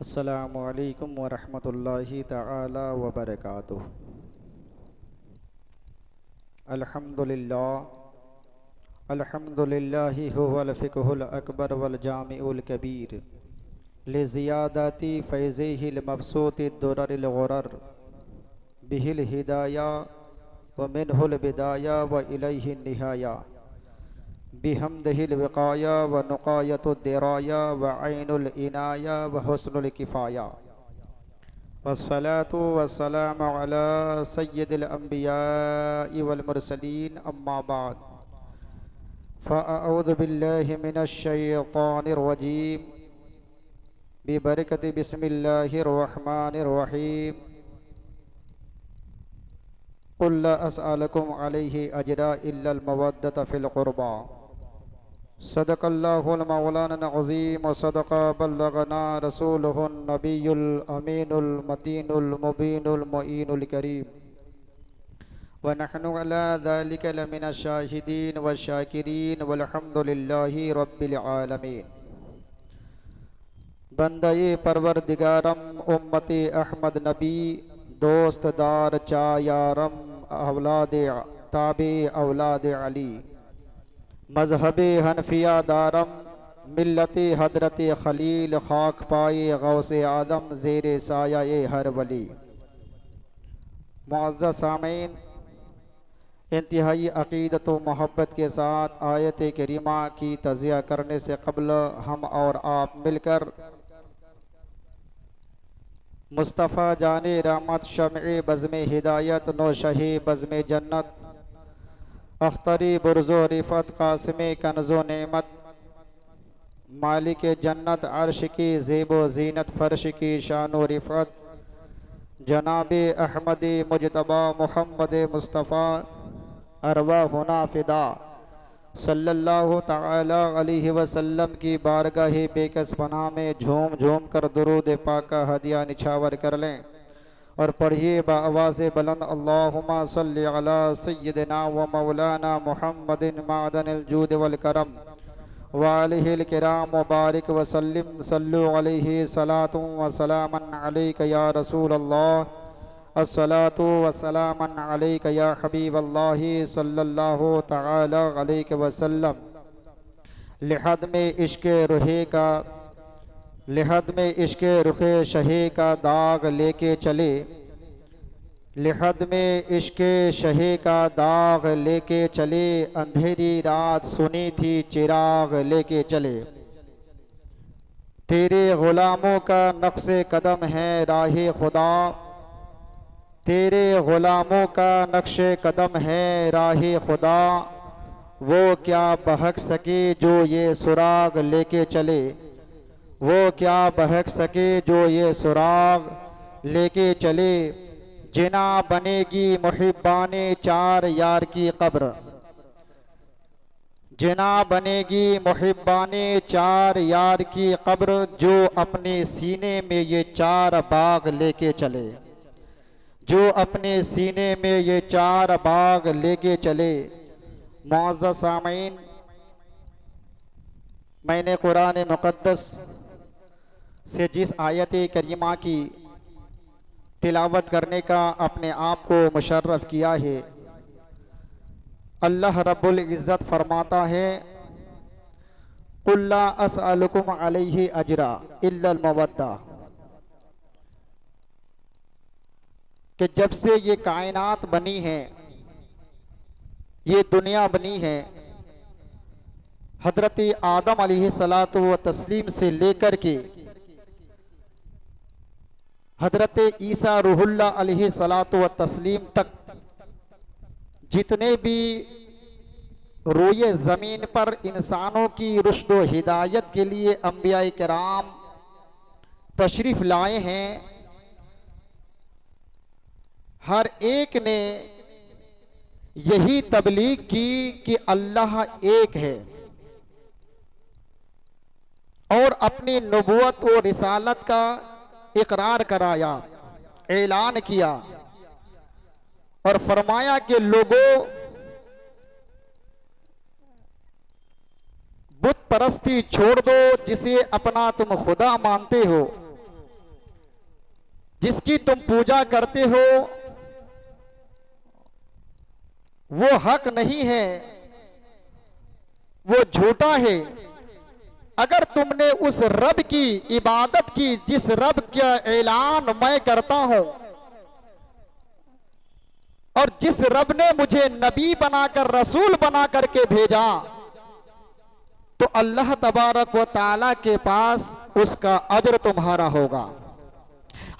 अस्सलामु अलैकुम वरहमतुल्लाहि तआला वबरकातुहू। अल्हम्दुलिल्लाहि हुवल फ़िक़हुल अकबर वल जामिउल कबीर लिज़ियादति फ़ैज़िहिल मबसूति दुररिल गुरर बिहिल हिदाया व मिनहुल बिदाया व इलैहि निहाया बिहम्दिहिल विक़ाया व नुक़ायतुद दिराया व ऐनुल इनाया व हुस्नुल किफ़ाया वस्सलातु वस्सलामु अला सय्यिदिल अंबियाइ वल मुरसलीन अम्मा बाद फ़अऊज़ु बिल्लाहि मिनश शैतानिर रजीम बिबरकति बिस्मिल्लाहिर रहमानिर रहीम क़ुल ला अस्अलुकुम अलैहि अजरा इल्लल मवद्दत फ़िल क़ुरबा सदक़ल्लाहुल मौलाना अज़ीम व सदक़ा बल्लगना रसूलुहुन नबियुल अमीनुल मतीनुल मुबीनुल मुईनुल करीम व नहनु अला ज़ालिका लमिनश शाहिदीन व शाकिरीन वल्हम्दुलिल्लाहि रब्बिल आलमीन। बंदे परवरदिगारम उम्मती अहमद नबी दोस्तदार चायारम औलाद ताबे औलाद अली मजहब हनफिया दारम मिल्लत हजरत खलील खाक पाए गौसे आदम ज़ेर साया हर वली। मुअज़्ज़ज़ सामीन, इंतहाई अक़ीदत व मोहब्बत के साथ आयत करीमा की तज़िया करने से क़ब्ल हम और आप मिलकर मुस्तफ़ा जाने रहमत शम्ए बज़्म हिदायत नौशहे बज़्म जन्नत अख्तरी बुर्ज़ो रिफ़त कासिम कन्ज़ो नेमत मालिक जन्नत अर्श की ज़ेबो ज़ीनत फ़र्श की शानो रिफ़त जनाब अहमद मुजतबा मुहम्मद मुस्तफ़ा अरवाहुना फ़िदा सल्लल्लाहु तआला अलैहि वसल्लम की बारगाह बेकस पनाह में झूम झूम कर दुरूद पाक का हदिया निछावर कर लें और पढ़िए बाआवाज़ बुलंद अल्लाहुम्मा सल्लि अला सय्यिदिना व मौलाना मुहम्मदिन मादनिल जूद वल करम व आलिहिल किराम व बारिक व सल्लिम सल्लु अलैहि सलातुन व सलामन अलैका या रसूल अल्लाह अस्सलातु वस्सलामन अलैका या हबीब अल्लाह सल्लल्लाहु तआला अलैहि वसल्लम। लिहद में इश्क़ रुख़े शहे का दाग लेके चले, लिहद में इश्क़ शहे का दाग लेके चले, अंधेरी रात सुनी थी चिराग लेके चले। तेरे ग़ुलामों का नक्शे कदम है राहे खुदा, तेरे ग़ुलामों का नक्शे कदम है राहे खुदा, वो क्या बहक सके जो ये सुराग लेके चले, वो क्या बहक सके जो ये सुराग लेके चले। जिना बनेगी मुहिब्बाने चार यार की कब्र, जिना बनेगी मुहिब्बाने चार यार की कब्र, जो अपने सीने में ये चार बाग लेके चले, जो अपने सीने में ये चार बाग लेके चले। मुअज़्ज़ज़ सामीन, मैंने कुरान मुक़द्दस से जिस आयत करीमा की तिलावत करने का अपने आप को मुशर्रफ किया है, अल्लाह रब्बुल इज़्ज़त फरमाता है क़ुल ला अस्अलुकुम अलैहि अजरा इल्लल मवद्दा, कि जब से ये कायनात बनी है, ये दुनिया बनी है, हजरत आदम अलैहिस्सलातु व तस्लीम से लेकर के हजरत ईसा रूहुल्लाह अलैहिस्सलातु व तस्लीम तक जितने भी रोए ज़मीन पर इंसानों की रुश्द व हिदायत के लिए अंबिया किराम तशरीफ़ लाए हैं, हर एक ने यही तबलीग की कि अल्लाह एक है और अपनी नबूवत और रिसालत का इकरार कराया, ऐलान किया और फरमाया कि लोगों बुत परस्ती छोड़ दो, जिसे अपना तुम खुदा मानते हो, जिसकी तुम पूजा करते हो वो हक नहीं है, वो झूठा है। अगर तुमने उस रब की इबादत की जिस रब का ऐलान मैं करता हूं, और जिस रब ने मुझे नबी बनाकर रसूल बना करके भेजा, तो अल्लाह तबारक व ताला के पास उसका अजर तुम्हारा होगा।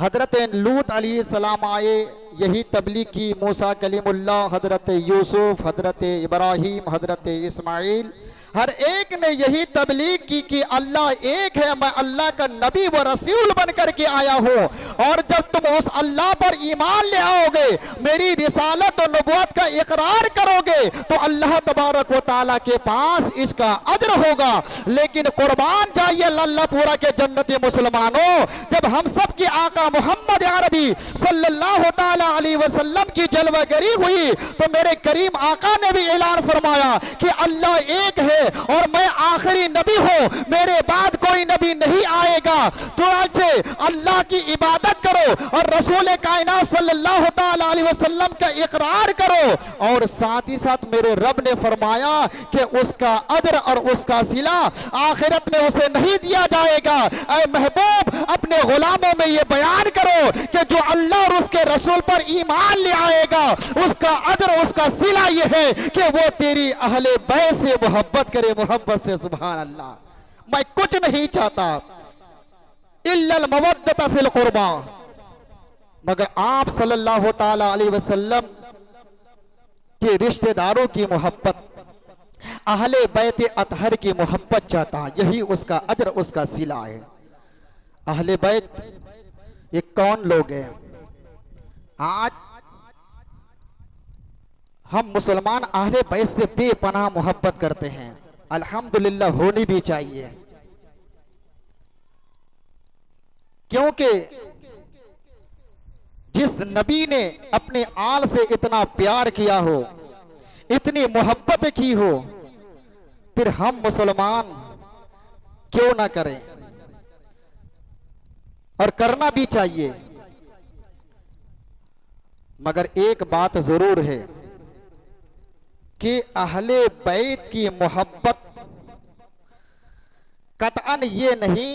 हजरत लूत अलैहिस्सलाम आए, यही तबलीग की। मूसा कलीमुल्लाह, हजरत यूसुफ, हजरत इब्राहिम, हजरत इस्माइल, हर एक ने यही तबलीग की कि अल्लाह एक है, मैं अल्लाह का नबी व रसूल बन करके आया हूँ। और जब तुम उस अल्लाह पर ईमान ले आओगे, मेरी रिसालत और नबुवत का इकरार करोगे, तो अल्लाह तबारक व ताला के पास इसका अजर होगा। लेकिन कुर्बान जाइए अल्लाहपुरा के जन्नती मुसलमानों, जब हम सब की आका मोहम्मद अरबी सल्लल्लाहु ताला अलैहि वसल्लम की जलवागरी हुई, तो मेरे करीम आका ने भी ऐलान फरमाया कि अल्लाह एक है और मैं आखिरी नबी हूं, मेरे बाद कोई नबी नहीं आएगा। तो आज से अल्लाह की इबादत करो और रसूल कायनात सल्लल्लाहु ताला अलैहि वसल्लम का इकरार करो। और साथ ही साथ मेरे रब ने फरमाया कि उसका अजर और उसका सिला आखिरत में उसे नहीं दिया जाएगा। ऐ महबूब, अपने गुलामों में ये बयान करो कि जो अल्लाह और उसके रसूल पर ईमान ले आएगा, उसका अजर उसका सिला ये है कि वो तेरी अहले बैत से मोहब्बत करे, मोहब्बत से। सुभान अल्लाह, मैं कुछ नहीं चाहता इल्लल मवद्दत फिल कुर्बा, मगर आप सल्लल्लाहु ताला अलैहि वसल्लम के रिश्तेदारों की मोहब्बत, अहले बैत अतहर की मोहब्बत चाहता। यही उसका अजर उसका सिला है। अहले बैत ये कौन लोग हैं? आज हम मुसलमान अहले बैत से बेपनाह मोहब्बत करते हैं। अल्हम्दुलिल्लाह, होनी भी चाहिए, क्योंकि जिस नबी ने अपने आल से इतना प्यार किया हो, इतनी मोहब्बत की हो, फिर हम मुसलमान क्यों ना करें? और करना भी चाहिए। मगर एक बात जरूर है कि अहले बैत की मोहब्बत कतअन ये नहीं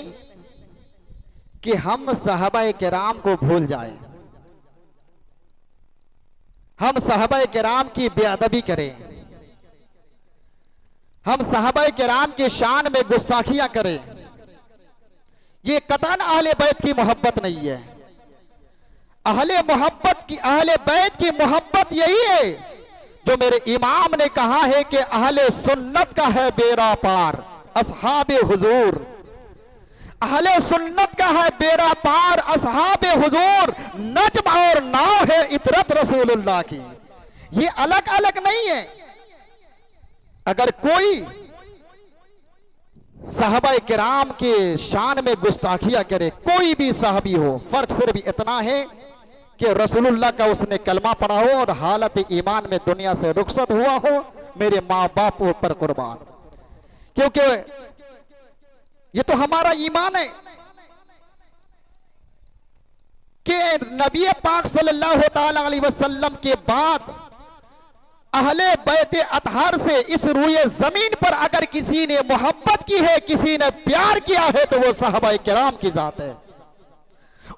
कि हम सहाबाए किराम को भूल जाएं, हम सहाबाए किराम की बेअदबी करें, हम सहाबाए किराम की शान में गुस्ताखियां करें। ये कतअन अहले बैत की मोहब्बत नहीं है। अहले बैत की मोहब्बत यही है जो मेरे इमाम ने कहा है कि अहले सुन्नत का है बेड़ा पार असहाबे हुजूर, अहले सुन्नत का है बेड़ा पार असहाबे हुजूर, नज्म और नाव है इतरत रसूलुल्लाह की। ये अलग अलग नहीं है। अगर कोई साहबाए किराम के शान में गुस्ताखिया करे, कोई भी साहबी हो, फर्क सिर्फ इतना है कि रसूलुल्लाह का उसने कलमा पढ़ा हो और हालत ईमान में दुनिया से रुखसत हुआ हो। मेरे माँ बाप पर कुर्बान, क्योंकि ये तो हमारा ईमान है कि नबी पाक सल्लल्लाहु ताला अलैहि वसल्लम के बाद अहले बैत अतहर से इस रूए जमीन पर अगर किसी ने मोहब्बत की है, किसी ने प्यार किया है, तो वो साहबाए किराम की जात है।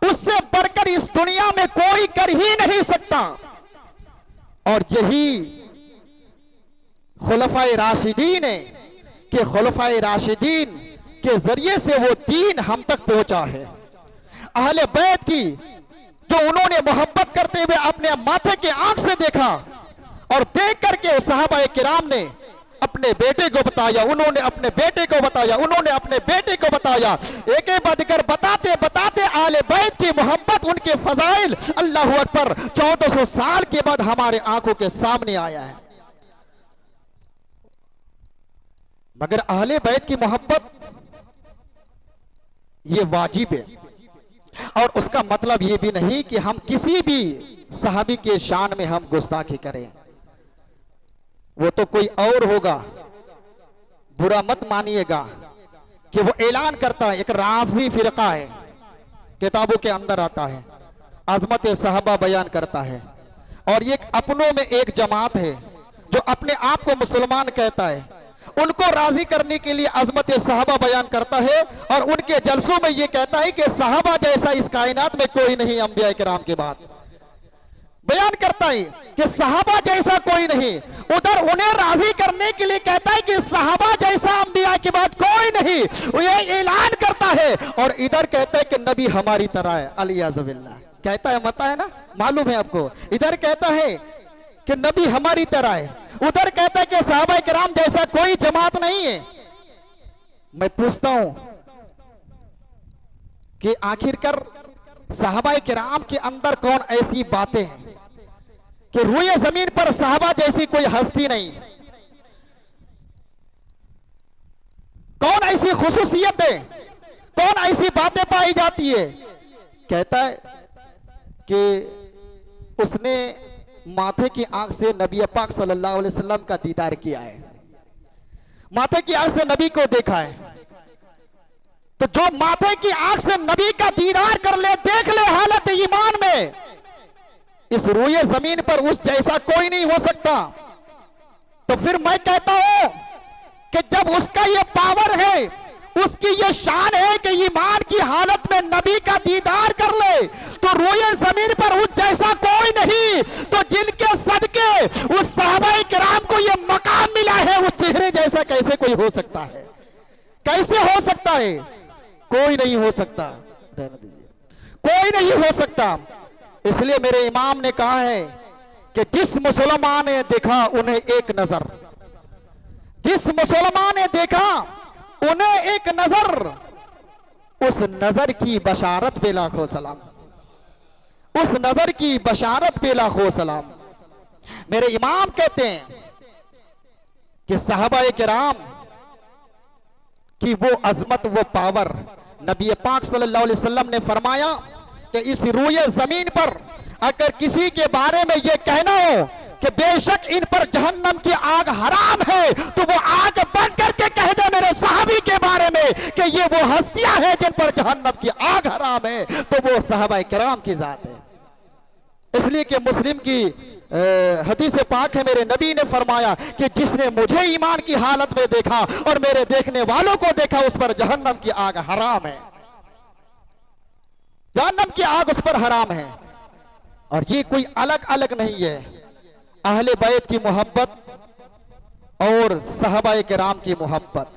उससे बढ़कर इस दुनिया में कोई कर ही नहीं सकता। और यही खुलफाए राशिदीन है कि खुलफाए राशिदीन के जरिए से वो दीन हम तक पहुंचा है। अहले बैत की जो उन्होंने मोहब्बत करते हुए अपने माथे के आंख से देखा और देख करके सहाबाए किराम ने अपने बेटे को बताया, उन्होंने अपने बेटे को बताया, उन्होंने अपने बेटे को बताया। एक एक बढ़कर बताते बताते अहले बैत की मोहब्बत, उनके फजाइल, अल्लाहु अकबर, 1400 साल के बाद हमारे आंखों के सामने आया है। मगर अहले बैत की मोहब्बत ये वाजिब है, और उसका मतलब ये भी नहीं कि हम किसी भी सहाबी के शान में हम गुस्ताखी करें। वो तो कोई और होगा, बुरा मत मानिएगा कि वो ऐलान करता है, एक राफजी फिरका है, किताबों के अंदर आता है, अजमत सहाबा बयान करता है, और ये अपनों में एक जमात है जो अपने आप को मुसलमान कहता है, उनको राजी करने के लिए अजमत सहाबा बयान करता है, और उनके जलसों में ये कहता है कि सहाबा जैसा इस कायनात में कोई नहीं अंबिया किराम के बाद। बयान करता है कि सहाबा जैसा कोई नहीं, उधर उन्हें राजी करने के लिए कहता है कि सहाबा जैसा अंबिया के बाद कोई नहीं, ये ऐलान करता है, और इधर कहता है कि नबी हमारी तरह है, अलियाज़ुबिल्लाह। कहता है, मता है ना, मालूम है आपको। इधर कहता है कि नबी हमारी तरह है, उधर कहता है कि सहाबा किराम जैसा कोई जमात नहीं है। मैं पूछता हूं कि आखिरकार सहाबा किराम के अंदर कौन ऐसी बातें हैं कि रूए जमीन पर सहाबा जैसी कोई हस्ती नहीं, कौन ऐसी खुसूसियत है, कौन ऐसी बातें पाई जाती है। कहता है कि उसने माथे की आंख से नबी पाक सल्लल्लाहु अलैहि वसल्लम का दीदार किया है, माथे की आंख से नबी को देखा है। तो जो माथे की आंख से नबी का दीदार कर ले, देख ले हालत ईमान में, इस रूए जमीन पर उस जैसा कोई नहीं हो सकता। तो फिर मैं कहता हूं कि जब उसका ये पावर है, उसकी ये शान है कि ईमान की हालत में नबी का दीदार कर ले, तो रूए जमीन पर उस जैसा कोई नहीं। तो जिनके सदके उस सहाबाए किराम को ये मकाम मिला है, उस चेहरे जैसा कैसे कोई हो सकता है? कैसे हो सकता है? कोई नहीं हो सकता, कोई नहीं हो सकता। इसलिए मेरे इमाम ने कहा है कि जिस मुसलमान ने देखा उन्हें एक नजर, जिस मुसलमान ने देखा उन्हें एक नजर, उस नजर की बशारत पे लाखों सलाम, उस नजर की बशारत पे लाखों सलाम। मेरे इमाम कहते हैं कि सहाबाए किराम की वो अजमत, वो पावर, नबी पाक सल्लल्लाहु अलैहि वसल्लम ने फरमाया कि इस रूए जमीन पर अगर किसी के बारे में यह कहना हो कि बेशक इन पर जहन्नम की आग हराम है, तो वो आग बंद करके कह दे मेरे सहाबी के बारे में कि ये वो हस्तियां हैं जिन पर जहन्नम की आग हराम है, तो वो सहाबाए किराम की जात है। इसलिए कि मुस्लिम की हदीस पाक है, मेरे नबी ने फरमाया कि जिसने मुझे ईमान की हालत में देखा और मेरे देखने वालों को देखा, उस पर जहन्नम की आग हराम है, जहन्नम की आग उस पर हराम है। और ये कोई अलग अलग नहीं है, अहले बैत की मोहब्बत और सहाबाए किराम की मोहब्बत,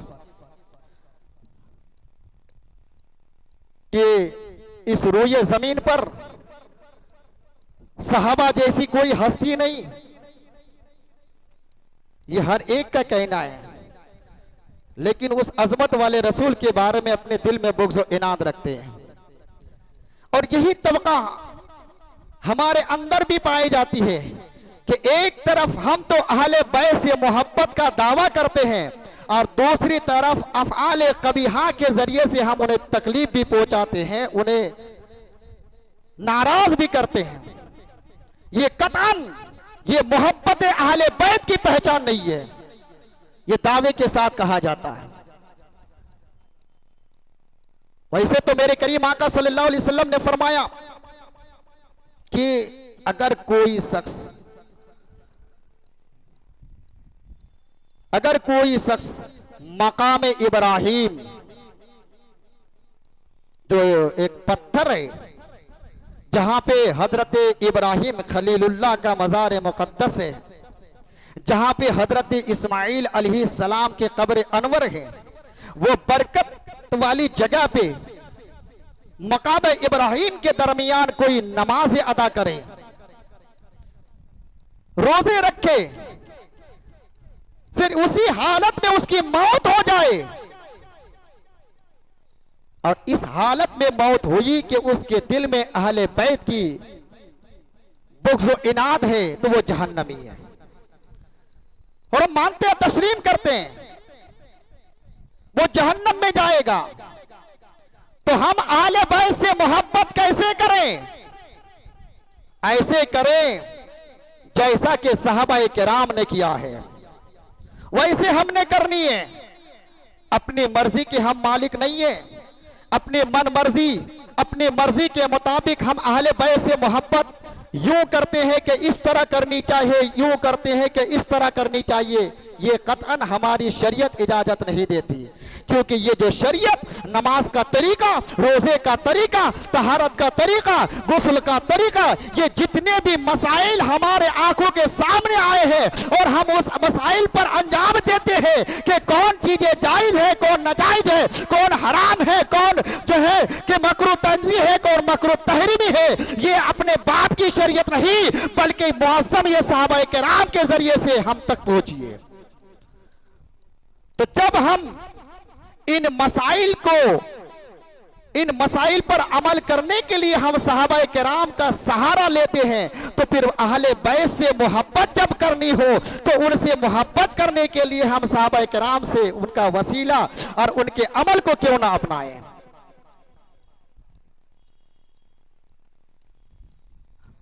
कि इस रोए जमीन पर सहाबा जैसी कोई हस्ती नहीं, ये हर एक का कहना है। लेकिन उस अजमत वाले रसूल के बारे में अपने दिल में बुग़्ज़ और इनाद रखते हैं, और यही तबका हमारे अंदर भी पाई जाती है कि एक तरफ हम तो अहले बैत से मोहब्बत का दावा करते हैं, और दूसरी तरफ अफ़आल कबीहा के जरिए से हम उन्हें तकलीफ भी पहुंचाते हैं, उन्हें नाराज भी करते हैं। ये कतन, ये मोहब्बत अहले बैत की पहचान नहीं है, ये दावे के साथ कहा जाता है। वैसे तो मेरे करीम आका सल्लल्लाहु अलैहि वसल्लम ने फरमाया कि अगर कोई शख्स मकाम इब्राहिम, जो एक पत्थर है जहां पे हजरत इब्राहिम खलीलुल्लाह का मज़ार मुक़द्दस है, जहां पे हजरत इस्माइल अलैहिस्सलाम के कब्र अनवर है, वो बरकत वाली जगह पे मकाम इब्राहिम के दरमियान कोई नमाज अदा करे, रोजे रखे, फिर उसी हालत में उसकी मौत हो जाए, और इस हालत में मौत हुई कि उसके दिल में अहले बैत की बुग़्ज़ व इनाद है, तो वो जहन्नमी है। और हम मानते हैं, तस्लीम करते हैं वो जहन्नम में जाएगा। तो हम अहले बैत से मोहब्बत कैसे करें? ऐसे करें जैसा कि सहाबाए किराम ने किया है, वैसे हमने करनी है। अपनी मर्जी के हम मालिक नहीं है, अपनी मन मर्जी, अपनी मर्जी के मुताबिक हम अहले बैत से मोहब्बत यूं करते हैं कि इस तरह करनी चाहिए, यूं करते हैं कि इस तरह करनी चाहिए, ये कतअन हमारी शरीयत इजाजत नहीं देती। क्योंकि ये जो शरीयत, नमाज का तरीका, रोजे का तरीका, तहारत का तरीका, गुस्ल का तरीका, ये जितने भी मसाइल हमारे आंखों के सामने आए हैं और हम उस मसाइल पर अंजाम देते हैं कि कौन चीजें जायज है, कौन नाजायज है, कौन हराम है, कौन जो है कि मकरूह तंज़ीह है, कौन मकरूह तहरीमी है, ये अपने बाप की शरीयत नहीं बल्कि मुअज़्ज़म ये सहाबाए किराम के जरिए से हम तक पहुंची है। तो जब हम इन मसाइल पर अमल करने के लिए हम सहाबाए किराम का सहारा लेते हैं, तो फिर अहले बैत से मोहब्बत जब करनी हो तो उनसे मोहब्बत करने के लिए हम सहाबाए किराम से उनका वसीला और उनके अमल को क्यों ना अपनाएं।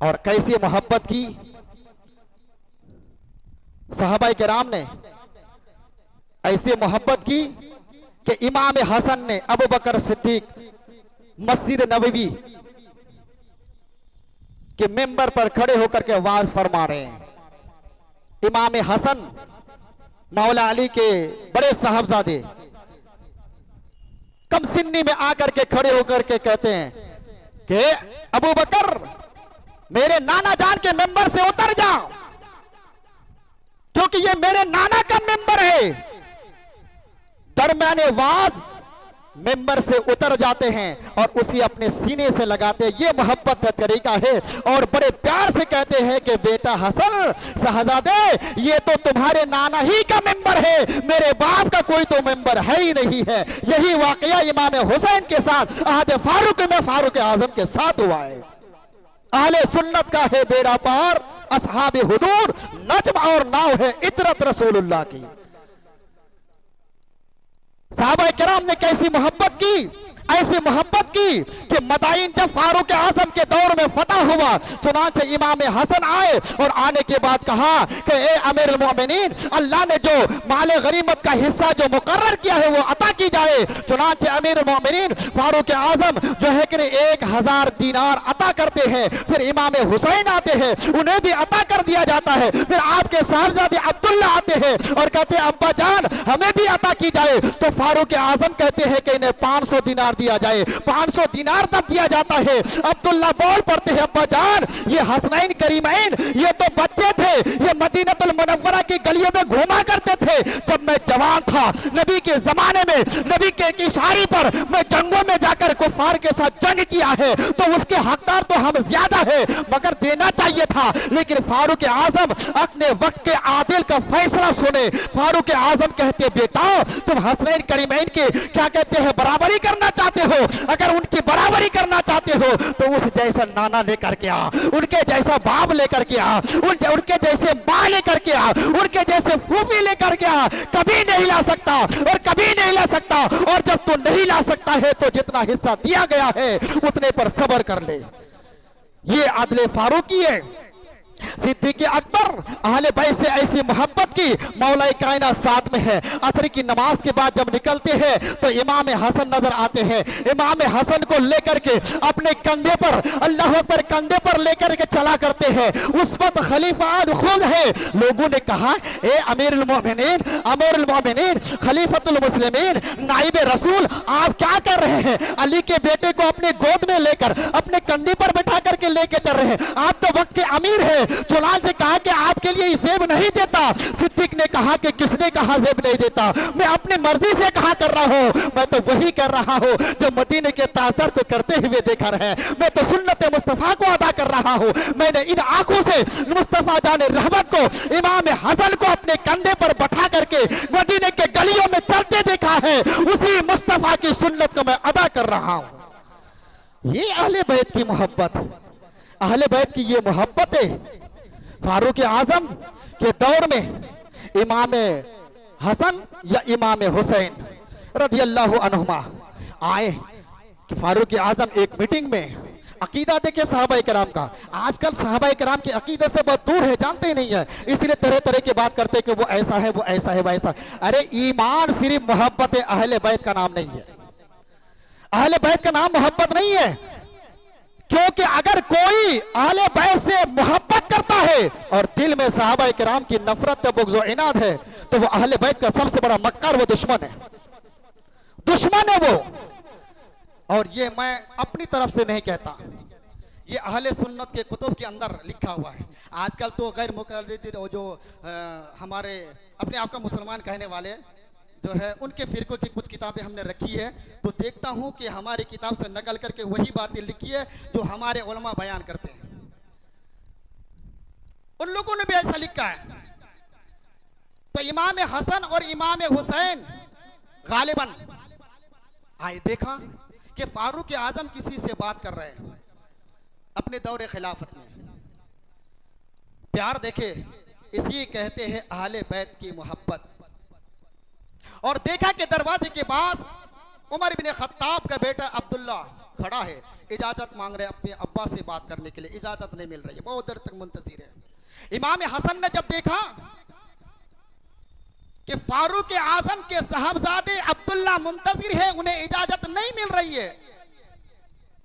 और कैसे मोहब्बत की सहाबाए किराम ने? ऐसे मोहब्बत की कि इमाम हसन ने अबू बकर सिद्दीक मस्जिद नबवी के मेंबर पर खड़े होकर के वाज फरमा रहे हैं। इमाम हसन मौला अली के बड़े साहबजादे कम सिन्नी में आकर के खड़े होकर के कहते हैं कि अबू बकर मेरे नाना जान के मेंबर से उतर जाओ, क्योंकि ये मेरे नाना का मेंबर है। दरमियाने वाज मेंबर से उतर जाते हैं और उसी अपने सीने से लगाते हैं। ये मोहब्बत का तरीका है। और बड़े प्यार से कहते हैं कि बेटा हसन शहजादे, ये तो तुम्हारे नाना ही का मेंबर है, मेरे बाप का कोई तो मेंबर है ही नहीं है। यही वाकया इमाम हुसैन के साथ अहद फारूक में फारूक आजम के साथ हुआ है। अहले सुन्नत का है बेड़ा पार, असहाबे हुदूर नज्म और नाव है इतरत रसूलुल्लाह की। सहाबाए किराम ने कैसी मोहब्बत की, ऐसी मोहब्बत की कि मदाइन जब फारूक आजम के दौर में फतह हुआ, चुनांचे इमाम हसन आए और आने के बाद कहा कि ए अमीरुल मोमिनीन, अल्लाह ने जो माले गनीमत का हिस्सा जो मुकर्रर किया है वो अता की जाए। चुनांचे अमीरुल मोमिनीन फारूक आजम जो है कि 1000 दीनार अता करते हैं। फिर इमाम हुसैन आते हैं, उन्हें भी अता कर दिया जाता है। फिर आपके साहबजादे अब्दुल्ला आते हैं और कहते हैं अब्बा जान हमें भी अता की जाए। तो फारूक आजम कहते हैं कि इन्हें 500 दीनार दिया जाए। 500 दीनार तब दिया जाता है। अब्दुल्ला बोल पड़ते हैं अब्बा जान ये हसनैन करीमैन ये तो बच्चे थे, ये मदीनतुल मुनव्वरा की गलियों में घूमा करते थे। जब मैं जवान था नबी के जमाने में, नबी के इशारे पर मैं जंगों में जाकर कुफार के साथ जंग किया है, तो उसके हकदार तो हम ज्यादा है, मगर देना चाहिए था। लेकिन फारूक आजम अपने वक्त के आदिल का फैसला सुने। फारूक आजम कहते बेटा तुम हसनैन करीमैन के क्या कहते हैं बराबरी करना चाहते हो, अगर उनकी बराबरी करना चाहते हो तो उस जैसा नाना लेकर के आ, उनके जैसा बाप लेकर के आ, उनके जैसे मां लेकर के आ, उनके जैसे फूफी लेकर के आ। कभी नहीं ला सकता और कभी नहीं ला सकता। और जब तू नहीं ला सकता है तो जितना हिस्सा दिया गया है उतने पर सब्र कर ले। ये अदले फारूकी है। सिद्दीक़ अकबर अहले बैत से ऐसी मोहब्बत की, मौलाए कायनात साथ में है। असर की नमाज के बाद जब निकलते हैं तो इमाम हसन नजर आते हैं। इमाम हसन को लेकर के अपने कंधे पर, अल्लाह अकबर, कंधे पर लेकर के चला करते हैं। उस वक्त खलीफा खुद है। लोगों ने कहा ए अमीरुल मोमिनीन, अमीरुल मोमिनीन, खलीफतुल मुस्लिमीन, नाइब रसूल आप क्या कर रहे हैं? अली के बेटे को अपने गोद में लेकर अपने कंधे पर बैठा करके लेके चल रहे हैं। आप तो वक्त के अमीर है। चुनान से कहा कि आपके लिए जेब नहीं देता। सिद्दीक ने कहा कि किसने कहा जेब नहीं देता? मैं अपनी मर्जी से कहा कर रहा हूं, मैं तो वही कर रहा हूं जो मदीने के ताजदार को करते हुए देखा है। मैं तो सुन्नत मुस्तफा को अदा कर रहा हूं। मैंने इन आंखों से मुस्तफा जाने रहमत को, इमाम हसन को अपने कंधे पर बैठा करके मदीने के गलियों में चलते देखा है। उसी मुस्तफा की सुन्नत को मैं अदा कर रहा हूं। ये अहले बैत की मोहब्बत, अहले बैत की ये मोहब्बत है। फारूक आजम के दौर में इमाम हसन या इमाम हुसैन रज़ियल्लाहु अन्हुमा आए कि फारूक आजम एक मीटिंग में अकीदा देखिए सहाबाए किराम का, आजकल सहाबाए किराम के अकीदे से बहुत दूर है, जानते ही नहीं है, इसलिए तरह तरह की बात करते हैं कि वो ऐसा है, वो ऐसा है, वैसा। अरे ईमान सिर्फ मोहब्बत अहले बैत का नाम नहीं है, अहले बैत का नाम मोहब्बत नहीं है। क्योंकि अगर कोई अहले बैत से मोहब्बत करता है और दिल में सहाबाए किराम की नफरत बुग़्ज़ व इनाद है, तो वो अहले बैत का सबसे बड़ा मक्कार, वो दुश्मन है, दुश्मन है वो। और ये मैं अपनी तरफ से नहीं कहता, ये अहले सुन्नत के कुतुब के अंदर लिखा हुआ है। आजकल तो गैर मुक़ल्लिद जो हमारे अपने आप का मुसलमान कहने वाले जो है, उनके फिरकों की कुछ किताबें हमने रखी है, तो देखता हूं कि हमारी किताब से नकल करके वही बातें लिखी है जो हमारे उलमा बयान करते हैं। उन लोगों ने भी ऐसा लिखा है। तो इमाम हसन और इमाम हुसैन गालिबन आए, देखा कि फारूक आजम किसी से बात कर रहे हैं अपने दौरे खिलाफत में। प्यार देखे, इसी कहते हैं अहले बैत की मोहब्बत। और देखा कि दरवाजे के पास उमर बिन खत्ताब का बेटा अब्दुल्ला खड़ा है, इजाजत मांग रहे अपने अब्बा से बात करने के लिए, इजाजत नहीं मिल रही है, बहुत देर तक मुंतजिर है। इमाम हसन ने जब देखा कि फारूक आजम के साहबजादे अब्दुल्ला मुंतजिर है, उन्हें इजाजत नहीं मिल रही है,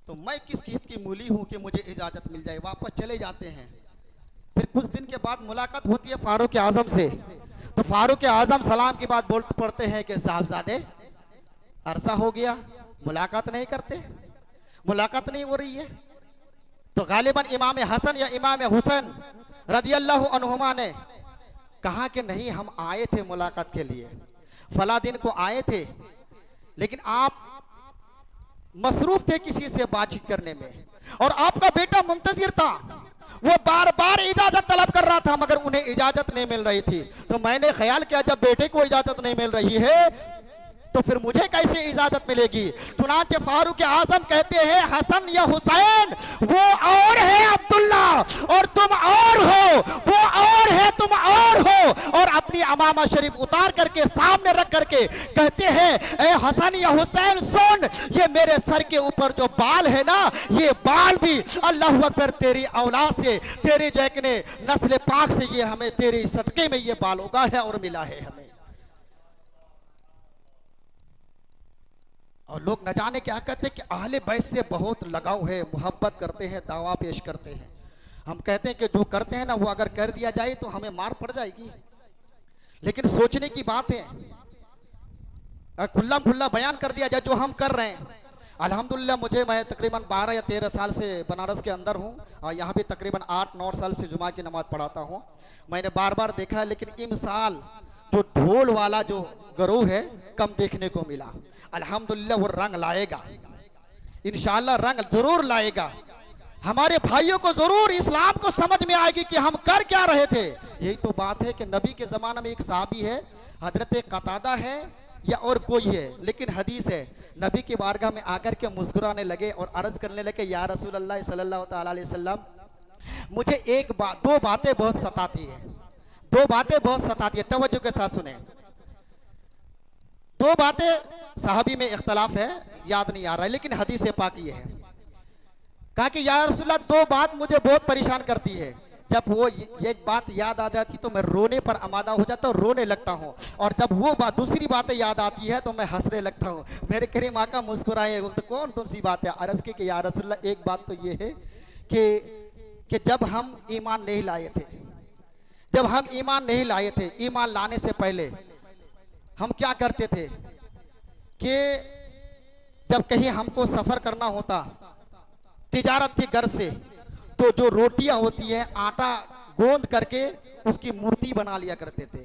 तो मैं किस चीज की मूली हूं कि मुझे इजाजत मिल जाए। वापस चले जाते हैं। फिर कुछ दिन के बाद मुलाकात होती है फारूक आजम से, तो फारूक आजम सलाम की बात बोल पड़ते हैं कि साहबजादे अरसा हो गया, मुलाकात नहीं करते, मुलाकात नहीं हो रही है। तो गालिबन इमाम हसन या इमाम हुसैन रदियल्लाहु अन्हुमा ने कहा कि नहीं, हम आए थे मुलाकात के लिए, फला दिन को आए थे, लेकिन आप मसरूफ थे किसी से बातचीत करने में, और आपका बेटा मुंतजिर था, वो बार बार इजाजत तलब कर रहा था, मगर उन्हें इजाजत नहीं मिल रही थी। तो मैंने ख्याल किया जब बेटे को इजाजत नहीं मिल रही है तो फिर मुझे कैसे इजाजत मिलेगी। चुनांचे फारूक आजम कहते हैं, हसन या हुसैन वो और है अब्दुल्ला, और तुम और हो, वो और है तुम और हो। और अपनी अमामा शरीफ उतार करके सामने रख करके कहते हैं, ए हसन या हुसैन सुन, ये मेरे सर के ऊपर जो बाल है ना, ये बाल भी अल्लाह अकबर तेरी औलाद से, तेरी जैकने नस्ल पाक से ये हमें तेरे सदके में ये बाल उगा है और मिला है हमें। और लोग न जाने क्या कहते हैं कि अहले बैत से बहुत लगाव है, मोहब्बत करते हैं, दावा पेश करते हैं। हम कहते हैं कि जो करते हैं ना, वो अगर कर दिया जाए तो हमें मार पड़ जाएगी, लेकिन सोचने की बात है, खुल्ला खुल्ला बयान कर दिया जाए जो हम कर रहे हैं। अल्हम्दुलिल्लाह मैं तकरीबन 12 या 13 साल से बनारस के अंदर हूँ, और यहाँ भी तकरीबन 8-9 साल से जुमा की नमाज पढ़ाता हूँ। मैंने बार बार देखा है, लेकिन इस साल जो ढोल वाला जो गरोह है कम देखने को मिला। अल्हम्दुलिल्लाह वो रंग लाएगा, इंशाअल्लाह रंग जरूर लाएगा। हमारे भाइयों को जरूर इस्लाम को समझ में आएगी कि हम कर क्या रहे थे। यही तो बात है कि नबी के जमाना में एक साहबी है, हजरत कतादा है या और कोई है, लेकिन हदीस है, नबी की बारगाह में आकर के मुस्कुराने लगे और अर्ज करने लगे, या रसूल अल्लाह सल्लल्लाहु ताला अलैहि वसल्लम, मुझे दो बातें बहुत सताती है, दो बातें बहुत सताती है, तवज्जो के साथ सुने। दो बातें साहबी में इख्तलाफ है, याद नहीं आ रहा है, लेकिन हदीस पाक ये है। कहा कि या रसूलल्लाह, दो बात मुझे बहुत परेशान करती है, जब वो ये बात याद आ जाती तो मैं रोने पर आमादा हो जाता हूँ, रोने लगता हूँ, और जब वो बात दूसरी बातें याद आती है तो मैं हंसने लगता हूँ। मेरे करीम आका मुस्कुराए, वो तो कौन सी बात है? अर्ज की कि या रसूलल्लाह, एक बात तो ये है कि जब हम ईमान नहीं लाए थे, जब हम ईमान नहीं लाए थे, ईमान लाने से पहले हम क्या करते थे कि जब कहीं हमको सफर करना होता तिजारत के घर से, तो जो रोटियां होती है आटा गोंद करके उसकी मूर्ति बना लिया करते थे,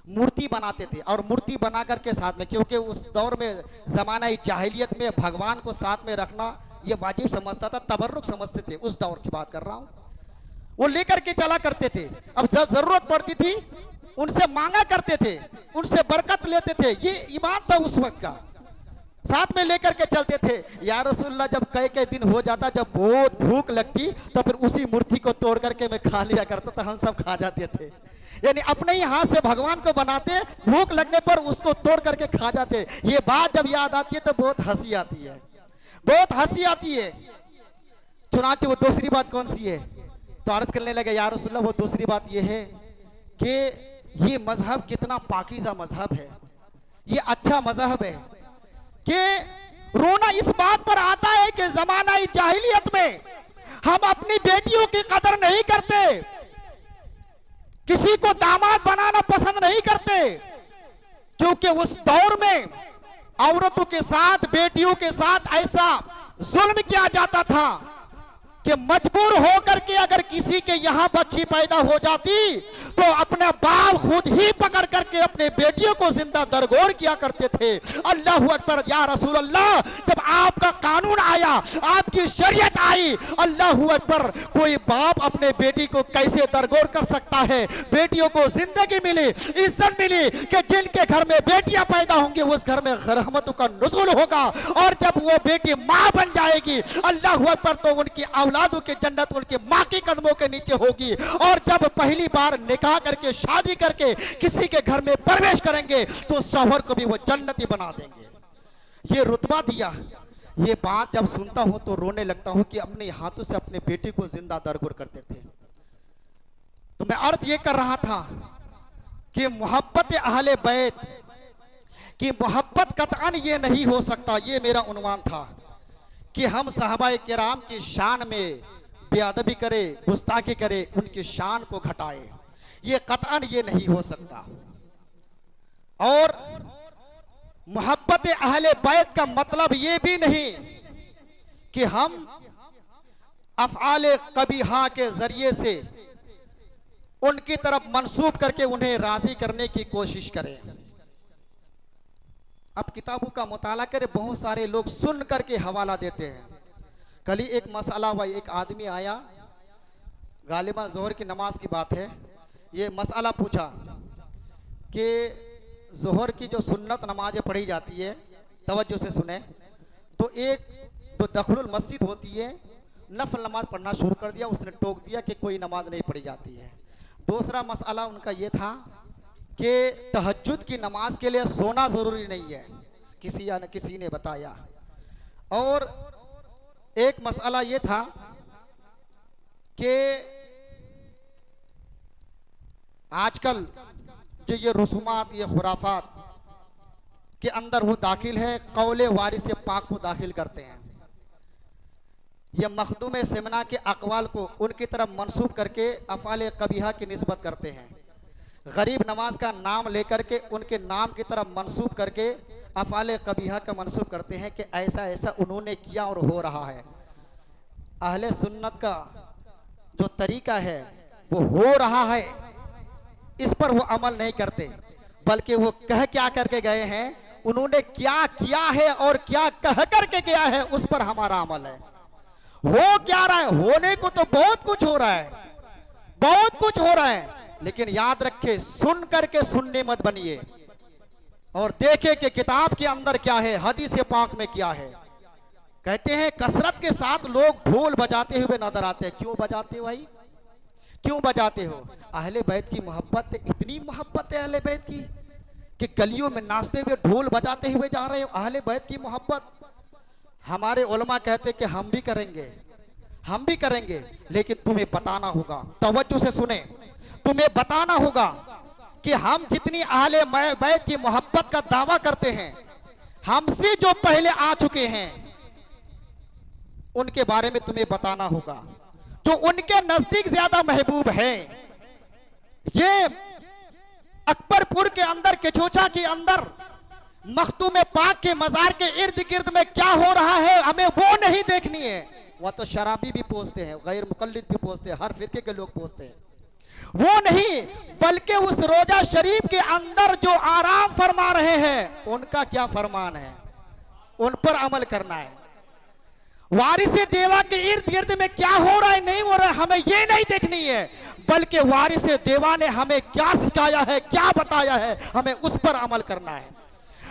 मूर्ति बनाते थे, और मूर्ति बना करके साथ में, क्योंकि उस दौर में जमाना जाहिलियत में भगवान को साथ में रखना ये वाजिब समझता था, तबर्रुक समझते थे, उस दौर की बात कर रहा हूँ। वो लेकर के चला करते थे, अब जब जरूरत पड़ती थी उनसे मांगा करते थे, उनसे बरकत लेते थे, ये इबादत था उस वक्त का, साथ में लेकर के चलते थे। या रसूलल्लाह, जब कई दिन हो जाता, जब बहुत भूख लगती, तो फिर उसी मूर्ति को तोड़ करके मैं खा लिया करता था, हम सब खा जाते थे। यानी अपने ही हाथ से भगवान को बनाते, भूख लगने पर उसको तोड़ करके खा जाते। ये बात जब याद आती है तो बहुत हंसी आती है, बहुत हंसी आती है। चुनांचे वो दूसरी बात कौन सी है? तो अर्ज करने लगे या रसूलल्लाह वो दूसरी बात ये है कि ये मजहब कितना पाकीज़ा मजहब है, ये अच्छा मजहब है कि रोना इस बात पर आता है कि जमाना जाहिलियत में हम अपनी बेटियों की कदर नहीं करते, किसी को दामाद बनाना पसंद नहीं करते, क्योंकि उस दौर में औरतों के साथ, बेटियों के साथ ऐसा जुल्म किया जाता था कि मजबूर होकर के अगर किसी के यहां बच्ची पैदा हो जाती तो अपना बाप खुद ही पकड़ करके अपने बेटियों को जिंदा दरगोर किया करते थे। अल्लाह अकबर। या रसूल अल्लाह, जब आपका कानून आया, आपकी शरीयत आई, अल्लाह अकबर, कोई बाप अपने बेटी को कैसे दरगोर कर सकता है? बेटियों को जिंदगी मिली, इज्जत मिली कि जिनके घर में बेटियां पैदा होंगी उस घर में रहमतों का नुज़ूल होगा, और जब वो बेटी मां बन जाएगी, अल्लाह अकबर, तो उनकी औलादों की जन्नत उनके मां के कदमों के नीचे होगी। और जब पहली बार निकाह करके, शादी करके किसी के घर में प्रवेश करेंगे तो शौहर को भी वो जन्नती बना देंगे। ये रुतबा दिया। ये बात जब सुनता हूं तो रोने लगता हूं कि अपने हाथों से अपने बेटे को जिंदा दरगोर करते थे। तो मैं अर्ज ये कर रहा था कि मोहब्बत अहले बैत की मोहब्बत कतअन ये नहीं हो सकता। ये मेरा उन्वान था कि हम सहाबाए किराम की शान में बेअदबी करे, गुस्ताखी करे, उनकी शान को घटाए, ये कतअन ये नहीं हो सकता। और मोहब्बत अहले बैत का मतलब ये भी नहीं कि हम अफ़आले कबीहा के जरिए से उनकी तरफ मंसूब करके उन्हें राजी करने की कोशिश करें। अब किताबों का मुताला करें, बहुत सारे लोग सुन करके हवाला देते हैं। कल ही एक मसला हुआ, एक आदमी आया, गालिबा जोहर की नमाज की बात है, ये मसला पूछा कि जोहर की जो सुन्नत नमाजें पढ़ी जाती है, तवज्जो से सुने, तो एक तो दखलुल मस्जिद होती है, नफल नमाज पढ़ना शुरू कर दिया, उसने टोक दिया कि कोई नमाज नहीं पढ़ी जाती है। दूसरा मसला उनका ये था कि तहज्जुद की नमाज के लिए सोना ज़रूरी नहीं है, किसी ने बताया। और एक मसला ये था कि आजकल जो ये रसूमात, ये खुराफात के अंदर वो दाखिल है, कौले वारिस पाक को दाखिल करते हैं। ये मखदूम सेमना के अकवाल को उनकी तरफ मंसूब करके अफ़ाले कबीहा की निस्बत करते हैं। गरीब नवाज का नाम लेकर के उनके नाम की तरफ मंसूब करके अफ़ाले कबीहा का मंसूब करते हैं कि ऐसा ऐसा उन्होंने किया और हो रहा है। अहले सुन्नत का जो तरीका है वो हो रहा है, इस पर वो अमल नहीं करते, बल्कि वो कह क्या करके गए हैं, उन्होंने क्या किया है और क्या कह करके गया है, उस पर हमारा अमल है। हो क्या रहा है? होने को तो बहुत कुछ हो रहा है, बहुत कुछ हो रहा है, लेकिन याद रखे, सुन करके सुनने मत बनिए और देखे कि किताब के अंदर क्या है, हदीस पाक में क्या है। कहते हैं कसरत के साथ लोग ढोल बजाते हुए नजर आते हैं। क्यों बजाते हो भाई, क्यों बजाते हो? अहले बैत की मोहब्बत, इतनी मोहब्बत है अहले बैत की कि गलियों में नाचते हुए ढोल बजाते हुए जा रहे हो। अहले बैत की मोहब्बत, हमारे उलमा कहते कि हम भी करेंगे, हम भी करेंगे, लेकिन तुम्हें बताना होगा, तवज्जो से सुने, तुम्हें बताना होगा कि हम जितनी अहले बैत की मोहब्बत का दावा करते हैं, हमसे जो पहले आ चुके हैं उनके बारे में तुम्हें बताना होगा, जो उनके नजदीक ज्यादा महबूब है। ये अकबरपुर के अंदर, केचोचा के अंदर, मखदूम पाक के मजार के इर्द गिर्द में क्या हो रहा है, हमें वो नहीं देखनी है। वह तो शराबी भी पोसते हैं, गैर मुकल्लिद भी पोसते हैं, हर फिरके के लोग पोसते हैं, वो नहीं, बल्कि उस रोजा शरीफ के अंदर जो आराम फरमा रहे हैं उनका क्या फरमान है, उन पर अमल करना है। वारिसे देवा के इर्द गिर्द में क्या हो रहा है, नहीं हो रहा है, हमें ये नहीं देखनी है, बल्कि वारिसे देवा ने हमें क्या सिखाया है, क्या बताया है, हमें उस पर अमल करना है।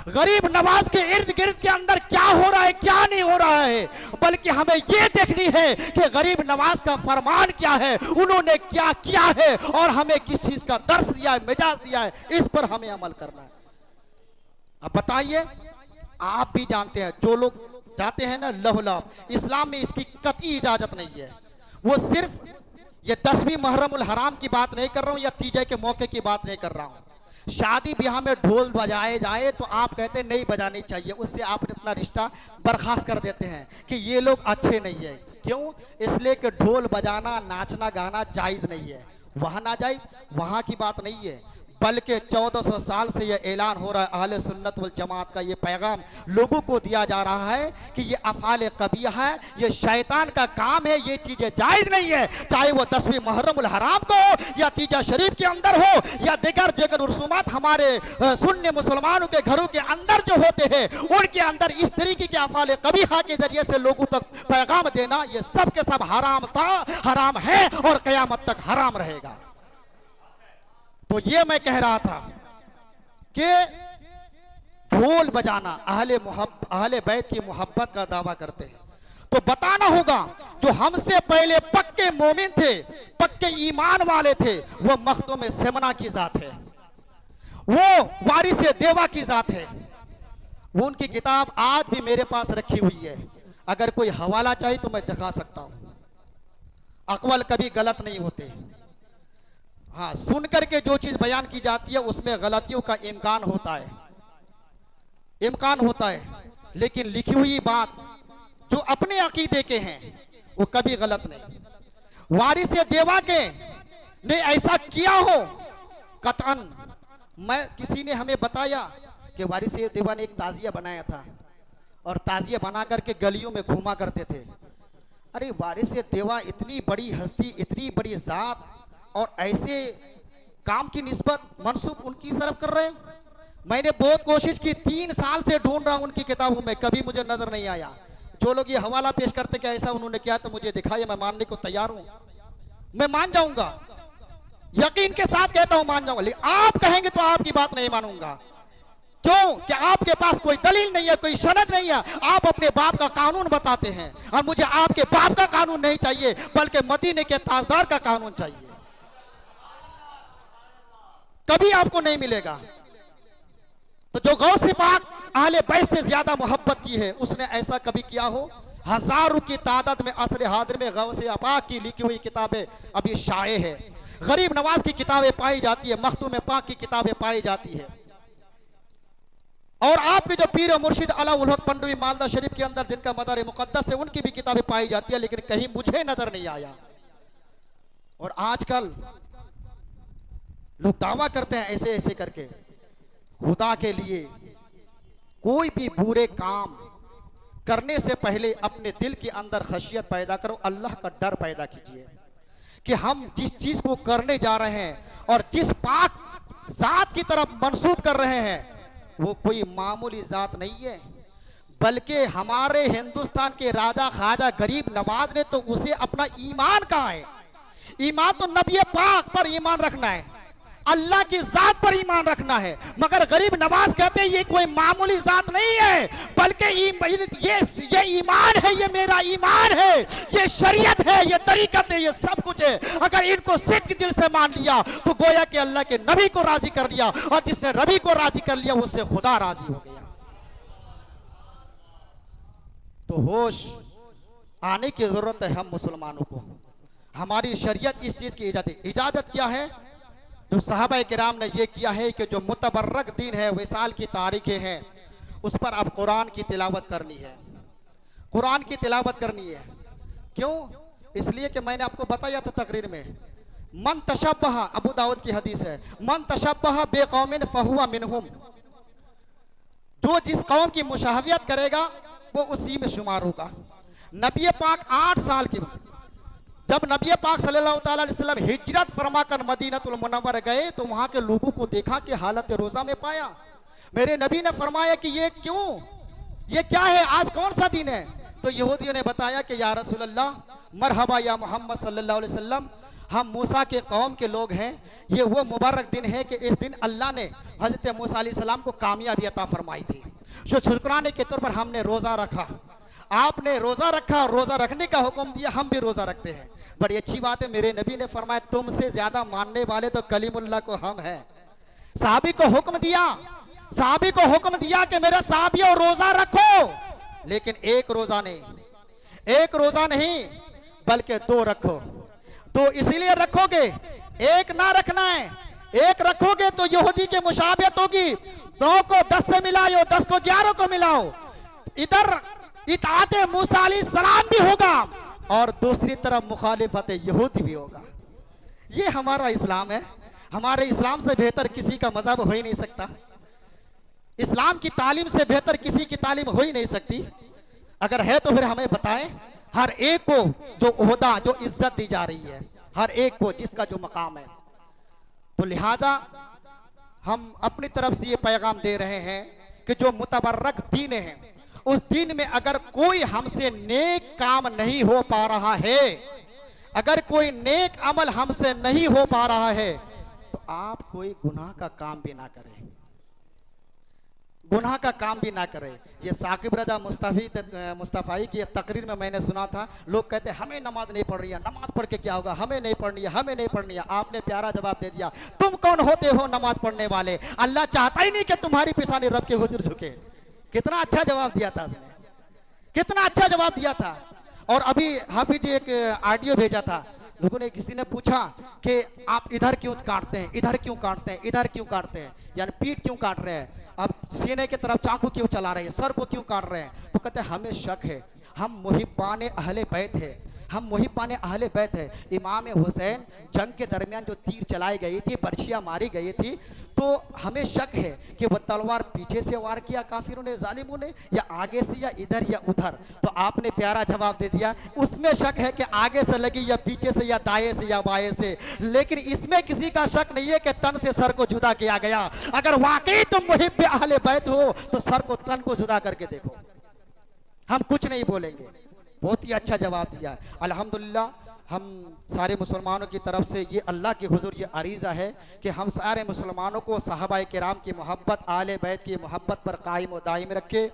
गरीब नवाज के इर्द गिर्द के अंदर क्या हो रहा है, क्या नहीं हो रहा है, बल्कि हमें ये देखनी है कि गरीब नवाज का फरमान क्या है, उन्होंने क्या किया है और हमें किस चीज का दर्स दिया है, मिजाज दिया है, इस पर हमें अमल करना है। अब बताइए, आप भी जानते हैं, जो लोग जाते हैं ना लहलाप, इस्लाम में इसकी कतई इजाजत नहीं है। वो सिर्फ ये 10वीं मुहर्रमुल हराम की बात नहीं कर रहा हूँ या तीजे के मौके की बात नहीं कर रहा हूँ। शादी ब्याह में ढोल बजाए जाए तो आप कहते हैं नहीं बजानी चाहिए, उससे आप अपना रिश्ता बर्खास्त कर देते हैं कि ये लोग अच्छे नहीं है। क्यों? इसलिए कि ढोल बजाना नाचना गाना जायज़ नहीं है। वहाँ ना जायज़, वहाँ की बात नहीं है, बल्कि 1400 साल से यह ऐलान हो रहा है, अहले सुन्नत वल जमात का ये पैगाम लोगों को दिया जा रहा है कि ये अफ़ाल कबीह है, ये शैतान का काम है, ये चीज़ें जायज़ नहीं है। चाहे वो 10वीं मुहर्रमुल हराम को हो या तीजा शरीफ के अंदर हो या दिगर जगह रसूमात हमारे सुन्नी मुसलमानों के घरों के अंदर जो होते हैं, उनके अंदर इस तरीके के अफ़ाल कबीहा के जरिए से लोगों तक पैगाम देना, ये सब के सब हराम था, हराम है और क़यामत तक हराम रहेगा। तो ये मैं कह रहा था कि ढोल बजाना अहले बैत की मोहब्बत का दावा करते हैं, तो बताना होगा जो हमसे पहले पक्के मोमिन थे, पक्के ईमान वाले थे, वो मखदूम सेमना की जात है, वो वारिस देवा की जात है। वो उनकी किताब आज भी मेरे पास रखी हुई है, अगर कोई हवाला चाहिए तो मैं दिखा सकता हूं। अकवल कभी गलत नहीं होते। हाँ, सुन करके जो चीज बयान की जाती है उसमें गलतियों का इम्कान होता है, लेकिन लिखी हुई बात जो अपने अकीदे के हैं वो कभी गलत नहीं। वारिस देवा के ने ऐसा किया हो कतअन, किसी ने हमें बताया कि वारिस देवा ने एक ताजिया बनाया था और ताजिया बना करके गलियों में घूमा करते थे। अरे वारिस देवा इतनी बड़ी हस्ती, इतनी बड़ी जात, और ऐसे काम की निस्बत मनसूब उनकी तरफ कर रहे हैं। मैंने बहुत कोशिश की, 3 साल से ढूंढ रहा हूं उनकी किताबों में, कभी मुझे नजर नहीं आया। जो लोग ये हवाला पेश करते कि ऐसा उन्होंने किया तो मुझे दिखाइए, मैं मानने को तैयार हूं, मैं मान जाऊंगा, यकीन के साथ कहता हूं मान जाऊंगा। लेकिन आप कहेंगे तो आपकी बात नहीं मानूंगा। क्यों? कि आपके पास कोई दलील नहीं है, कोई सनद नहीं है, आप अपने बाप का कानून बताते हैं और मुझे आपके बाप का कानून नहीं चाहिए, बल्कि मदीने के ताजदार का कानून चाहिए। कभी आपको नहीं मिलेगा। तो जो गौसे पाक अहले बैत से ज्यादा मोहब्बत की है, उसने ऐसा कभी किया हो? हजारों की तादाद में असर हाजिर में गौसे पाक की लिखी हुई किताबें अभी शाये है, गरीब नवाज की किताबें पाई जाती है, मखदूम पाक की किताबें पाई जाती है, और आपके जो पीर मुर्शिद अला उल हक पंडवी मालदा शरीफ के अंदर जिनका मदार मुकद्दस है, उनकी भी किताबें पाई जाती है, लेकिन कहीं मुझे नजर नहीं आया। और आजकल लोग दावा करते हैं ऐसे ऐसे करके, खुदा के लिए कोई भी बुरे काम करने से पहले अपने दिल के अंदर खशियत पैदा करो, अल्लाह का डर पैदा कीजिए कि हम जिस चीज को करने जा रहे हैं और जिस पाक जात की तरफ मंसूब कर रहे हैं वो कोई मामूली जात नहीं है, बल्कि हमारे हिंदुस्तान के राजा ख्वाजा गरीब नवाज ने तो उसे अपना ईमान कहा है। ईमान तो नबी पाक पर ईमान रखना है, अल्लाह की जात पर ईमान रखना है, मगर गरीब नवाज कहते हैं ये कोई मामूली जात नहीं है, बल्कि ये ईमान है, ये मेरा ईमान है, ये शरीयत है, ये तरीकत है, ये सब कुछ है। अगर इनको सिद्ध दिल से मान लिया तो गोया कि अल्लाह के नबी को राजी कर लिया, और जिसने नबी को राजी कर लिया उससे खुदा राजी हो गया। तो होश आने की जरूरत है हम मुसलमानों को। हमारी शरीयत इस चीज की इजाजत क्या है? जो सहाबा किराम ने ये किया है कि जो मुतबर्रक दिन है, विसाल की तारीखें हैं, उस पर आप कुरान की तिलावत करनी है, कुरान की तिलावत करनी है। क्यों? इसलिए कि मैंने आपको बताया था तकरीर में, मन तशब्बह, अबू दाऊद की हदीस है, मन तशब्बह बेकौमिन फहुवा मिनहुम, जो जिस कौम की मुशाहवियत करेगा वो उसी में शुमार होगा। नबी पाक 8 साल के जब नबी पाक सल्लल्लाहु अलैहि वसल्लम हिजरत फरमाकर मदीनतुल मुनव्वरा गए तो वहां के लोगों को देखा कि हालत रोजा में पाया। मेरे नबी ने फरमाया कि ये क्यों, ये क्या है, आज कौन सा दिन है? तो यहूदियों ने बताया कि या रसूल अल्लाह, मरहबा या मोहम्मद सल्लल्लाहु अलैहि वसल्लम, हम मूसा के कौम के लोग हैं, ये वो मुबारक दिन है कि इस दिन अल्लाह ने हजरत मूसा अलैहि सलाम को कामयाबी अता फरमाई थी, जो शुक्राने के तौर पर हमने रोजा रखा। आपने रोजा रखा, रोजा रखने का हुक्म दिया, हम भी रोजा रखते हैं। बड़ी अच्छी बात है, मेरे नबी ने फरमाया तुमसे ज्यादा मानने वाले तो कलीमुल्लाह को हम हैं। साहबी को हुक्म दिया, साहबी को हुक्म दिया कि मेरे साहबियों रोजा रखो, लेकिन एक रोजा नहीं बल्कि 2 रखो। तो इसलिए रखोगे, एक ना रखना है। एक रखोगे तो यहूदी के मुशाबियत होगी, 2 को 10 से मिलाओ, 10 को 11 को मिलाओ। इधर इताअत मूसा अलैहिस्सलाम भी होगा और दूसरी तरफ मुखालिफत यहूदी भी होगा। ये हमारा इस्लाम है। हमारे इस्लाम से बेहतर किसी का मजहब हो ही नहीं सकता। इस्लाम की तालीम से बेहतर किसी की तालीम हो ही नहीं सकती। अगर है तो फिर हमें बताएं। हर एक को जो ओहदा, जो इज्जत दी जा रही है, हर एक को जिसका जो मकाम है। तो लिहाजा हम अपनी तरफ से ये पैगाम दे रहे हैं कि जो मुतबर्रक दीन है, उस दीन में अगर कोई हमसे नेक काम नहीं हो पा रहा है, अगर कोई नेक अमल हमसे नहीं हो पा रहा है, तो आप कोई गुनाह का काम भी ना करें, गुनाह का काम भी ना करें। ये साकिब रजा मुस्तफ़ाई की तकरीर में मैंने सुना था, लोग कहते हैं हमें नमाज नहीं पढ़ रही है, नमाज पढ़ के क्या होगा, हमें नहीं पढ़नी है, हमें नहीं पढ़नी है। आपने प्यारा जवाब दे दिया, तुम कौन होते हो नमाज पढ़ने वाले? अल्लाह चाहता ही नहीं कि तुम्हारी पिसानी रब के हुजूर झुके। कितना अच्छा जवाब दिया था उसने, कितना अच्छा जवाब दिया था। और अभी हाफिज जी एक ऑडियो भेजा था, लोगों ने, किसी ने पूछा कि आप इधर क्यों काटते हैं, इधर क्यों काटते हैं, इधर क्यों काटते हैं, यानी पीठ क्यों काट रहे हैं, अब सीने की तरफ चाकू क्यों चला रहे हैं, सर को क्यों काट रहे हैं? तो कहते हैं हमें शक है, हम मुहिब्बाने अहले बैत है, हम मुहिब्बाने अहले बैत है। इमाम हुसैन जंग के दरमियान जो तीर चलाई गई थी, बर्छियाँ मारी गई थी, तो हमें शक है कि वह तलवार पीछे से वार किया काफिरों ने, जालिमों ने, या आगे से, या इधर या उधर। तो आपने प्यारा जवाब दे दिया, उसमें शक है कि आगे से लगी या पीछे से या दाएं से या बाएं से, लेकिन इसमें किसी का शक नहीं है कि तन से सर को जुदा किया गया। अगर वाकई तुम मुहिब्बे अहले बैत हो तो सर को, तन को जुदा करके देखो, हम कुछ नहीं बोलेंगे। बहुत ही अच्छा जवाब दिया। अल्हम्दुलिल्लाह, हम सारे मुसलमानों की तरफ से ये अल्लाह के हुजूर ये अरीज़ा है कि हम सारे मुसलमानों को सहाबाए किराम की मोहब्बत, आले बैत की मोहब्बत पर कायम और दायम रखे।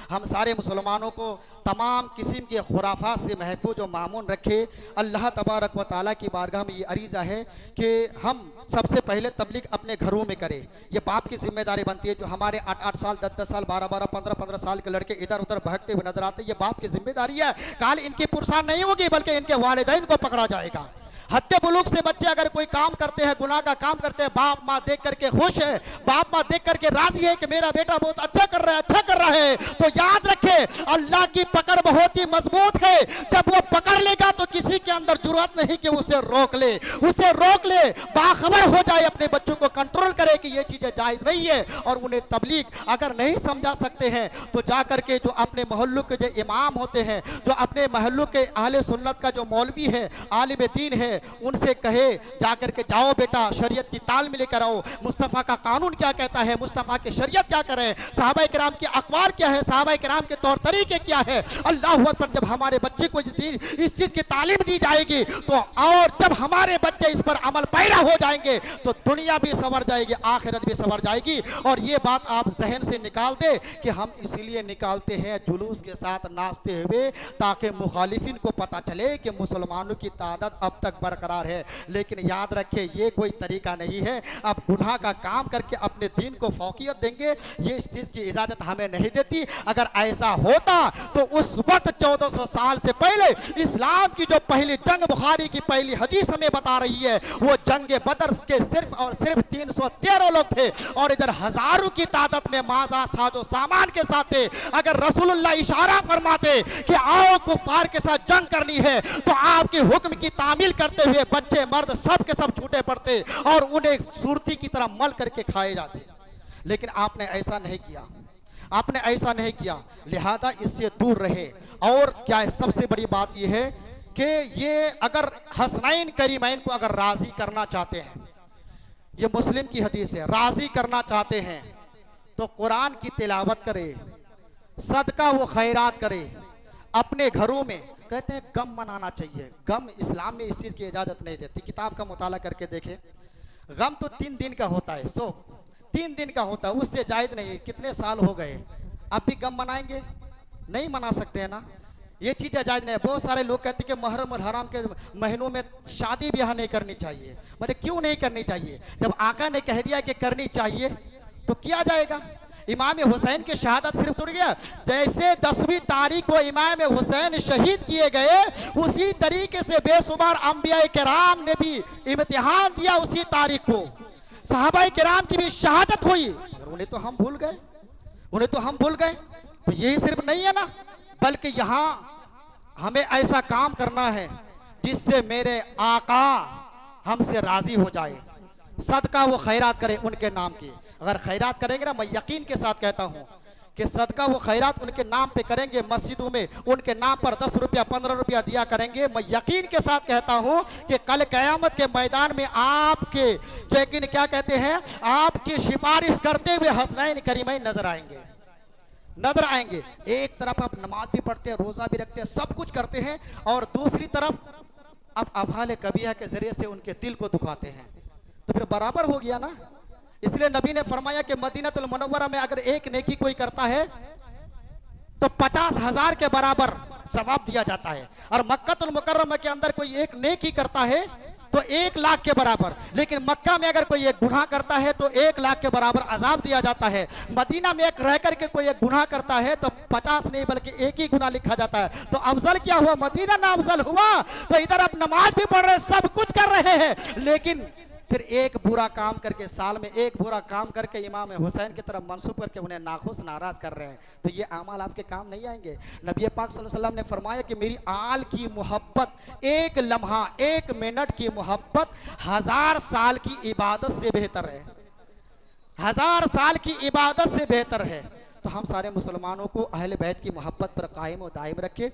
हम सारे मुसलमानों को तमाम किस्म के खुराफात से महफूज और मामून रखे। अल्लाह तबारक व ताला की बारगाह में ये अरीज़ा है कि हम सबसे पहले तबलीग अपने घरों में करें। ये बाप की जिम्मेदारी बनती है। जो हमारे 8-8 साल, 10-10 साल, 12-12, 15-15 साल के लड़के इधर उधर बहकते हुए नजर आते हैं, ये बाप की जिम्मेदारी है। काल इनकी पुरसान नहीं होगी बल्कि इनके वालिदैन को पकड़ा जाएगा। हत्या बुलूक से बच्चे अगर कोई काम करते हैं, गुनाह का काम करते हैं, बाप माँ देख करके खुश है, बाप माँ देख करके राजी है कि मेरा बेटा बहुत अच्छा कर रहा है, अच्छा कर रहा है, तो याद रखे अल्लाह की पकड़ बहुत ही मजबूत है। जब वो पकड़ लेगा तो किसी के अंदर जुर्रत नहीं कि उसे रोक ले, उसे रोक ले, बाखबर हो जाए, अपने बच्चों को कंट्रोल करे कि ये चीजें जायज नहीं है। और उन्हें तबलीग अगर नहीं समझा सकते हैं तो जा करके जो अपने मोहल्लों के जो इमाम होते हैं, जो अपने मोहल्लों के अहले सुन्नत का जो मौलवी है, आलिम दीन है, उनसे कहे जाकर के जाओ बेटा शरीयत की ताल में लेकर आओ, मुस्तफ़ा का कानून क्या कहता है, मुस्तफ़ा की शरीयत क्या करे, सहाबा किराम के अखबार क्या है, सहाबा किराम के तौर तरीके क्या है। अल्लाह अकबर, जब हमारे बच्चे को इस चीज की तालीम दी जाएगी तो, और जब हमारे बच्चे इस पर अमल पैरा हो जाएंगे तो दुनिया भी संवर जाएगी, आखिरत भी संवर जाएगी। और ये बात आप जहन से निकाल दे कि हम इसीलिए निकालते हैं जुलूस के साथ नाचते हुए, ताकि मुखालिफिन को पता चले कि मुसलमानों की तादाद अब तक बरकरार है। लेकिन याद रखे ये कोई तरीका नहीं है। अब गुनाह का काम करके अपने दीन को फौकियत देंगे, ये इस चीज की इजाजत हमें नहीं देती। अगर ऐसा होता तो उस वक्त 1400 साल से पहले इस्लाम की जो पहली जंग, बुखारी की पहली हदीस हमें बता रही है, वो जंग बदर के सिर्फ और सिर्फ 313 लोग थे, और इधर हजारों की तादाद में माजा साजो सामान के साथ थे। अगर रसूलुल्लाह इशारा फरमाते कि आओ कुफार के साथ जंग करनी है, तो आपके हुक्म की तामील करते हुए बच्चे मर्द सब के सब छूटे पड़ते और उन्हें सुरती की तरह मल करके खाए जाते। लेकिन आपने ऐसा नहीं किया, आपने ऐसा नहीं किया, लिहाजा इससे दूर रहे। और क्या है, सबसे बड़ी बात यह है कि ये अगर हसनैन करीमैन को अगर राजी करना चाहते हैं, ये मुस्लिम की हदीस है, राजी करना चाहते हैं तो कुरान की तिलावत करे, सदका व खैरात करे, अपने घरों में। कहते हैं गम मनाना चाहिए, गम इस्लाम में इस चीज की इजाजत नहीं देती। किताब का मुताला करके देखें, गम तो 3 दिन का होता है, 3 दिन का होता है, उससे जायज नहीं। कितने साल हो गए, अब भी गम मनाएंगे? नहीं मना सकते हैं ना, ये चीजें जायज नहीं है। बहुत सारे लोग कहते हैं कि मुहर्रम और हराम के महीनों में शादी ब्याह नहीं करनी चाहिए। मतलब क्यों नहीं करनी चाहिए? जब आका ने कह दिया कि करनी चाहिए तो किया जाएगा। इमाम हुसैन की शहादत सिर्फ जुड़ गया, जैसे 10वीं तारीख को इमाम हुसैन शहीद किए गए, उसी तरीके से बेशुमार अंबिया किराम ने भी इम्तिहान दिया उसी तारीख को। सहाबा किराम की भी शहादत हुई, उन्हें तो हम भूल गए, उन्हें तो हम भूल गए। तो यही सिर्फ नहीं है ना, बल्कि यहाँ हमें ऐसा काम करना है जिससे मेरे आका हमसे राजी हो जाए। सदका वो खैरात करे उनके नाम की, अगर खैरात करेंगे ना, मैं यकीन के साथ कहता हूं कि सदका वो खैरात उनके नाम पे करेंगे, मस्जिदों में उनके नाम पर 10 रुपया 15 रुपया दिया करेंगे, मैं यकीन के साथ कहता हूं कि कल कयामत के मैदान में आपके लेकिन क्या कहते हैं, आपकी सिफारिश करते हुए हसनैन करीमैन नजर आएंगे, नजर आएंगे। एक तरफ आप नमाज भी पढ़ते हैं, रोजा भी रखते हैं, सब कुछ करते हैं, और दूसरी तरफ आप अफाल कबिया के जरिए से उनके दिल को दुखाते हैं, तो फिर बराबर हो गया ना। इसलिए नबी ने फरमाया कि मदीनतुल मुनव्वरा में अगर एक नेकी कोई करता है तो 50,000 के बराबर सवाब दिया जाता है, और मक्कातुल मुकर्रमा के अंदर कोई एक नेकी करता है तो 1 लाख के बराबर, लेकिन मक्का में अगर कोई एक गुनाह करता है तो 1 लाख के बराबर अजाब दिया जाता है। मदीना में एक रह करके कोई एक गुनाह करता है तो 50 नहीं बल्कि 1 ही गुनाह लिखा जाता है। तो अफजल क्या हुआ, मदीना ना अफजल हुआ। तो इधर आप नमाज भी पढ़ रहे, सब कुछ कर रहे हैं, लेकिन फिर एक बुरा काम करके, साल में एक बुरा काम करके इमाम हुसैन की तरफ मंसूब करके उन्हें नाखुश नाराज कर रहे हैं, तो ये अमाल आपके काम नहीं आएंगे। नबी पाक सल्लल्लाहु अलैहि वसल्लम ने फरमाया कि मेरी आल की मोहब्बत, एक लम्हा 1 मिनट की मोहब्बत 1000 साल की इबादत से बेहतर है, 1000 साल की इबादत से बेहतर है। तो हम सारे मुसलमानों को अहले बैत की मोहब्बत पर कायम और दायम रखें।